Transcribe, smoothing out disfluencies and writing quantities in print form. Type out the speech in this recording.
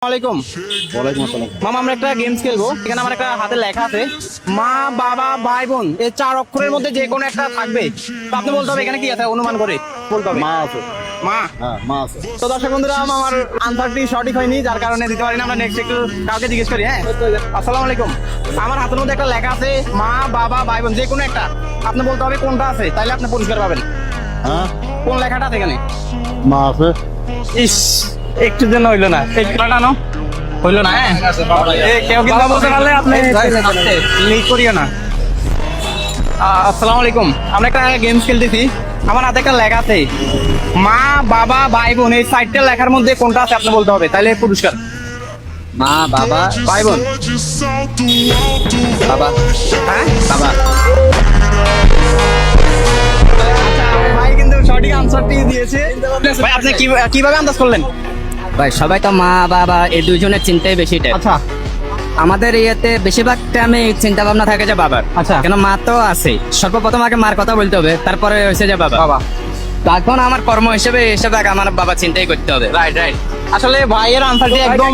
ওয়ালাইকুম। ওয়ালাইকুম আসসালাম। মামা আমরা একটা গেমস খেলবো। এখানে আমার একটা হাতে লেখা আছে মা বাবা ভাই বোন, এই 4 অক্ষরের মধ্যে যে কোনো একটা থাকবে। তো আপনি বলতে হবে এখানে কি আছে, অনুমান করে বলতে হবে। মা আছে। মা। হ্যাঁ, মা আছে। তো দর্শক বন্ধুরা, আমার আনসারটি সঠিক হয়নি, যার কারণে দিতে পারি না। আমরা নেক্সট একটু কাউকে জিজ্ঞেস করি। হ্যাঁ, আসসালামু আলাইকুম। আমার হাতের মধ্যে একটা লেখা আছে মা বাবা ভাই বোন, যে কোনো একটা। আপনি বলতে হবে কোনটা আছে, তাইলে আপনি পুরস্কার পাবেন। হ্যাঁ, কোন লেখাটা আছে এখানে? মা আছে। ইস, একটু জন্য হইলো না। এই খেলাটা নো হইলো না। হ্যাঁ, কেউ কিন্তু বলতে পারলে আপনি লিক করিও না। আসসালামু আলাইকুম। আমরা একটা গেমস খেলতেছি। আমার হাতে একটা লেখা আছে মা বাবা ভাই বোন, এই 4টা লেখার মধ্যে কোনটা আছে আপনি বলতে হবে, তাইলে পুরস্কার। মা বাবা ভাই বোন। বাবা হ্যাঁ, বাবা আচ্ছা, ভাই কিন্তু সঠিক আনসারটি দিয়েছে। ভাই আপনি কিভাবে আন্দাজ করলেন? ভাই সবাই তো মা বাবা এই দুইজনের চিন্তাই বেশি টাইপ। আচ্ছা আমাদের ইয়েতে বেশিরভাগ টাইমে চিন্তা ভাবনা থাকে যে বাবার। আচ্ছা। কেন মা তো আছে, সর্বপ্রথম আগে মার কথা বলতে হবে, তারপরে হয়েছে যে বাবা। বাবা। তখন আমার কর্ম হিসেবে হিসেবে আগে আমার বাবা চিন্তাই করতে হবে। Right right. আসলে ভাইয়ের আনসারটি একদম